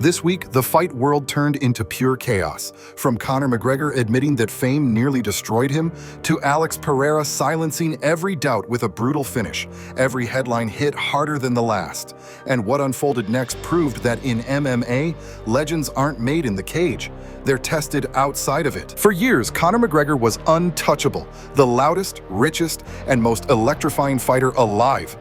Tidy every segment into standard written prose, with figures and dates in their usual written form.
This week, the fight world turned into pure chaos, from Conor McGregor admitting that fame nearly destroyed him, to Alex Pereira silencing every doubt with a brutal finish. Every headline hit harder than the last. And what unfolded next proved that in MMA, legends aren't made in the cage. They're tested outside of it. For years, Conor McGregor was untouchable, the loudest, richest, and most electrifying fighter alive.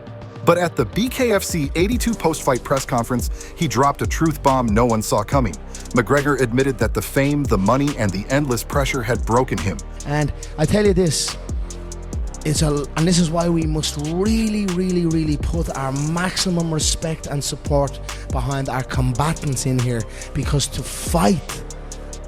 But at the BKFC 82 post-fight press conference, he dropped a truth bomb no one saw coming. McGregor admitted that the fame, the money, and the endless pressure had broken him. And I tell you this, and this is why we must really put our maximum respect and support behind our combatants in here, because to fight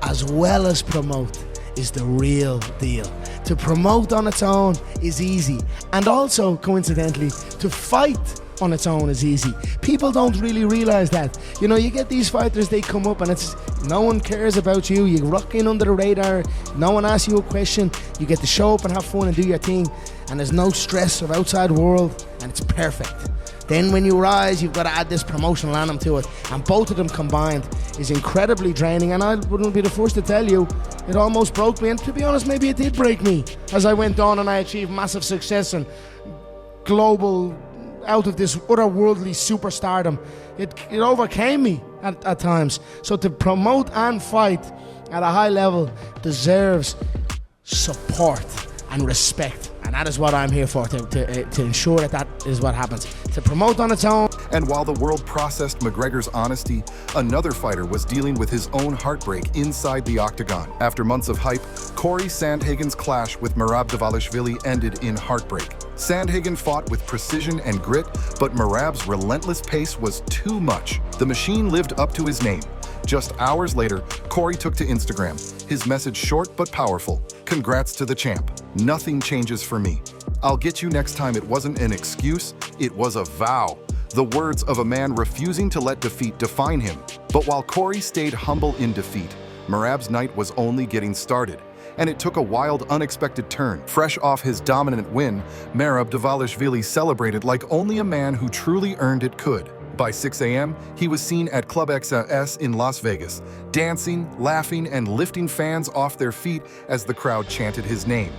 as well as promote is the real deal. To promote on its own is easy, and also coincidentally to fight on its own is easy. People don't really realize that. You know, you get these fighters, they come up and it's no one cares about you. You rock in under the radar, no one asks you a question, you get to show up and have fun and do your thing, and there's no stress of outside world, and it's perfect. Then when you rise, you've got to add this promotional element to it, and both of them combined is incredibly draining. And I wouldn't be the first to tell you, it almost broke me, and to be honest, maybe it did break me as I went on and I achieved massive success and global, out of this otherworldly superstardom. It overcame me at times. So to promote and fight at a high level deserves support and respect. And that is what I'm here for, to ensure that is what happens. To promote on its own. And while the world processed McGregor's honesty, another fighter was dealing with his own heartbreak inside the octagon. After months of hype, Corey Sandhagen's clash with Abdelaziz ended in heartbreak. Sandhagen fought with precision and grit, but Merab's relentless pace was too much. The machine lived up to his name. Just hours later, Corey took to Instagram. His message short but powerful. Congrats to the champ. Nothing changes for me. I'll get you next time. It wasn't an excuse, it was a vow. The words of a man refusing to let defeat define him. But while Corey stayed humble in defeat, Merab's night was only getting started. And it took a wild, unexpected turn. Fresh off his dominant win, Abdelaziz celebrated like only a man who truly earned it could. By 6 a.m., he was seen at Club XS in Las Vegas, dancing, laughing, and lifting fans off their feet as the crowd chanted his name.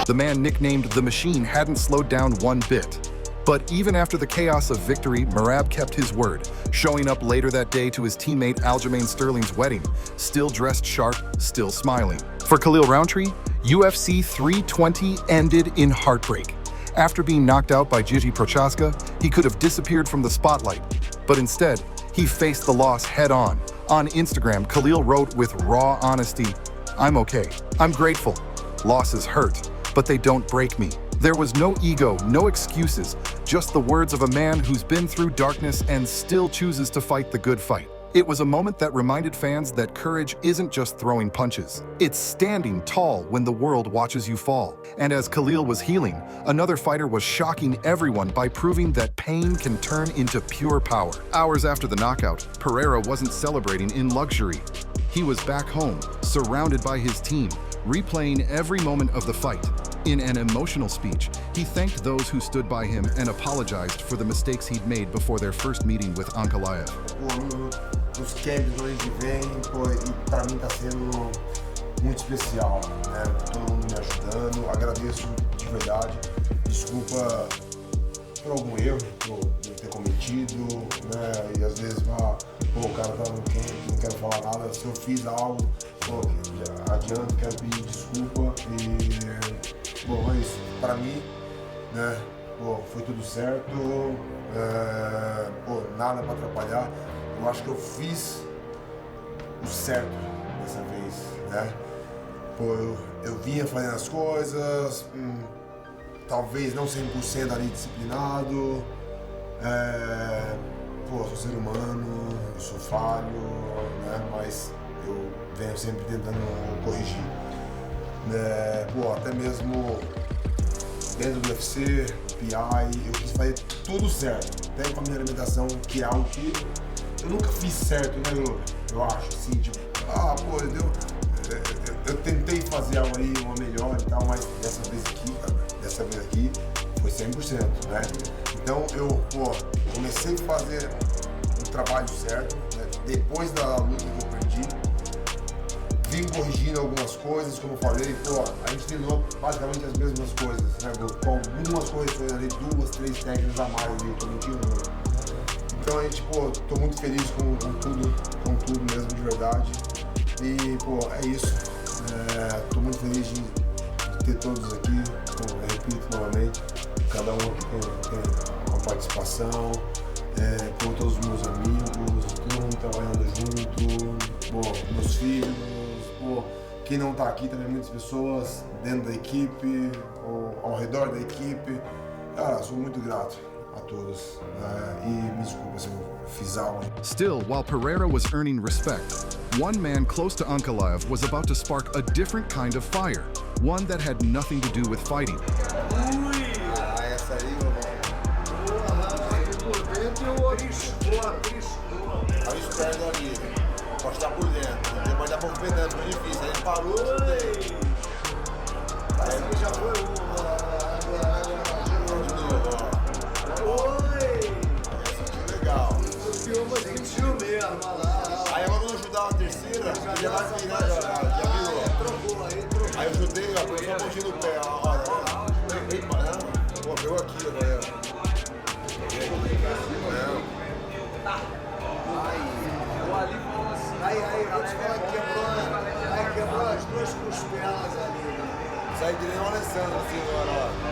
The man nicknamed The Machine hadn't slowed down one bit. But even after the chaos of victory, Merab kept his word, showing up later that day to his teammate Aljamain Sterling's wedding, still dressed sharp, still smiling. For Khalil Rountree, UFC 320 ended in heartbreak. After being knocked out by Gigi Prochaska, he could have disappeared from the spotlight. But instead, he faced the loss head-on. On Instagram, Khalil wrote with raw honesty, "I'm okay. I'm grateful. Losses hurt, but they don't break me." There was no ego, no excuses, just the words of a man who's been through darkness and still chooses to fight the good fight. It was a moment that reminded fans that courage isn't just throwing punches. It's standing tall when the world watches you fall. And as Khalil was healing, another fighter was shocking everyone by proving that pain can turn into pure power. Hours after the knockout, Pereira wasn't celebrating in luxury. He was back home, surrounded by his team, replaying every moment of the fight. In an emotional speech, he thanked those who stood by him and apologized for the mistakes he'd made before their first meeting with Ankalaev. Os camps do ano que vem, e pra mim tá sendo muito especial, né? Todo mundo me ajudando, agradeço de verdade. Desculpa por algum erro que eu devo ter cometido, né? E às vezes, o cara tá no camp, não quero falar nada. Se eu fiz algo, adianto, quero pedir desculpa e, é isso. Pra mim, né? Foi tudo certo, nada pra atrapalhar. Eu acho que eu fiz o certo dessa vez, né? Eu vinha fazendo as coisas, talvez não 100% ali disciplinado, pô, eu sou ser humano, eu sou falho, né? Mas eu venho sempre tentando corrigir. Pô, até mesmo dentro do UFC, PI, eu quis fazer tudo certo. Até com a minha alimentação, que é algo que eu nunca fiz certo, né, eu acho, assim, tipo, pô, eu tentei fazer algo aí, uma melhor e tal, mas dessa vez aqui, foi 100%, né? Então eu, comecei a fazer um trabalho certo, né? Depois da luta que eu perdi, vim corrigindo algumas coisas, como eu falei, a gente treinou basicamente as mesmas coisas, né? Com algumas correções ali, 2, 3 técnicas a mais ali, que eu não tinha uma. Então a gente, tô muito feliz com tudo mesmo, de verdade. E, é isso. Tô muito feliz de ter todos aqui, eu repito novamente, cada um aqui tem uma participação, todos os meus amigos, todo mundo trabalhando junto, meus filhos, quem não tá aqui também, muitas pessoas dentro da equipe, ou ao redor da equipe. Cara, sou muito grato a todos, e me desculpa se eu fiz algo. Still, while Pereira was earning respect, one man close to Ankalaev was about to spark a different kind of fire, one that had nothing to do with fighting. Essa aí, meu irmão. Aí os pés ali, pode estar por dentro, depois da movimentando, muito difícil, aí ele parou, aí ele já foi sentiu mesmo. Aí agora vamos ajudar a terceira, que já vai virar, já virou. Aí eu ajudei, ó, pôs só a pontinha no pé, pegou aqui, né? Aí, vou te falar que quebrou as 2 costelas ali. Sai que nem o Alessandro, assim, agora, ó.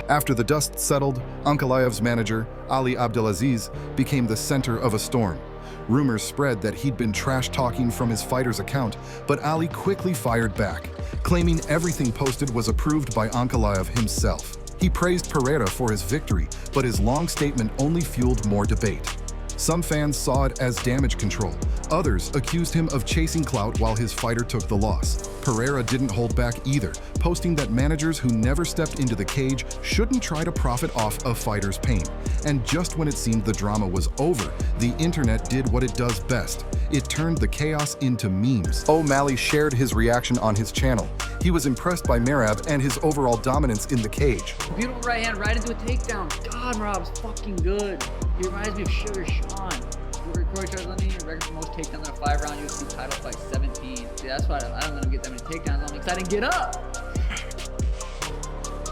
After the dust settled, Ankalaev's manager, Ali Abdelaziz, became the center of a storm. Rumors spread that he'd been trash-talking from his fighter's account, but Ali quickly fired back, claiming everything posted was approved by Ankalaev himself. He praised Pereira for his victory, but his long statement only fueled more debate. Some fans saw it as damage control. Others accused him of chasing clout while his fighter took the loss. Pereira didn't hold back either, posting that managers who never stepped into the cage shouldn't try to profit off a fighter's pain. And just when it seemed the drama was over, the internet did what it does best. It turned the chaos into memes. O'Malley shared his reaction on his channel. He was impressed by Merab and his overall dominance in the cage. Beautiful right hand right into a takedown. God, Merab's fucking good. He reminds me of Sugar Sean. Corey Charles London, record for most takedowns in a 5-round UFC title fight, 17. See, that's why I don't let him get that many takedowns. I'm excited to get up.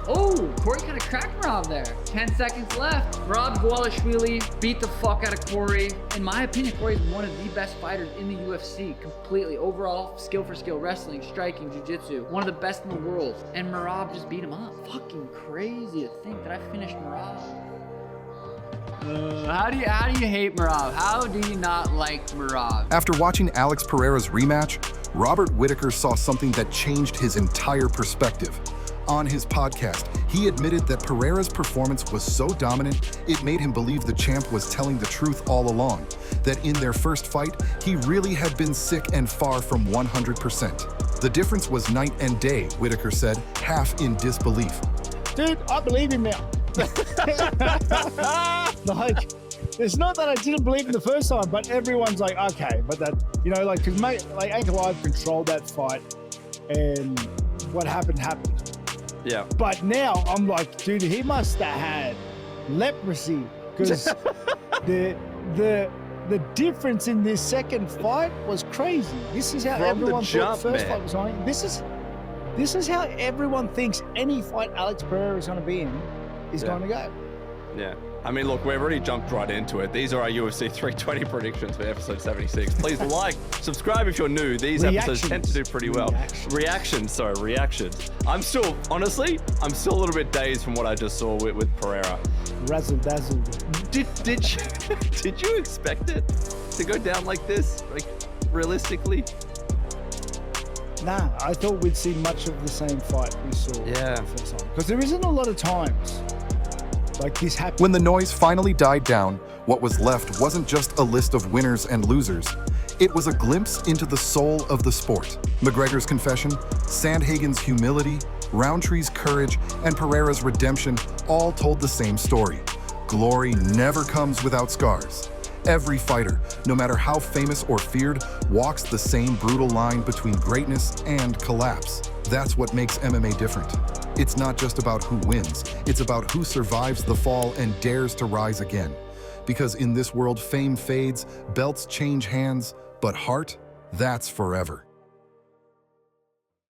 Oh, Corey kind of cracked Merab there. 10 seconds left. Merab Gwalashvili beat the fuck out of Corey. In my opinion, Corey is one of the best fighters in the UFC. Completely. Overall, skill for skill, wrestling, striking, jiu-jitsu. One of the best in the world. And Merab just beat him up. Fucking crazy to think that I finished Merab. How do you hate Merab? How do you not like Merab? After watching Alex Pereira's rematch, Robert Whittaker saw something that changed his entire perspective. On his podcast, he admitted that Pereira's performance was so dominant, it made him believe the champ was telling the truth all along, that in their first fight, he really had been sick and far from 100%. The difference was night and day, Whittaker said, half in disbelief. Dude, I believe him now. Like, it's not that I didn't believe him the first time, but everyone's like, okay, but that, you know, like, because like Ankalaev controlled that fight, and what happened. Yeah. But now I'm like, dude, he must have had leprosy, because the difference in this second fight was crazy. This is how From everyone the jump, thought the first man. fight was going. This is how everyone thinks any fight Alex Pereira is going to be in is going to go. Yeah. I mean, look, we've already jumped right into it. These are our UFC 320 predictions for episode 76. Please like, subscribe if you're new. These episodes tend to do pretty well. Reactions. I'm still a little bit dazed from what I just saw with Pereira. Razzle dazzle. Did you expect it to go down like this? Like, realistically? Nah, I thought we'd see much of the same fight we saw the first time. Because there isn't a lot of times like this happened. When the noise finally died down, What was left wasn't just a list of winners and losers. It was a glimpse into the soul of the sport. McGregor's confession, Sandhagen's humility, Rountree's courage, and Pereira's redemption all told the same story. Glory never comes without scars. Every fighter, no matter how famous or feared, walks the same brutal line between greatness and collapse. That's what makes MMA different. It's not just about who wins, it's about who survives the fall and dares to rise again. Because in this world, fame fades, belts change hands, but heart, that's forever.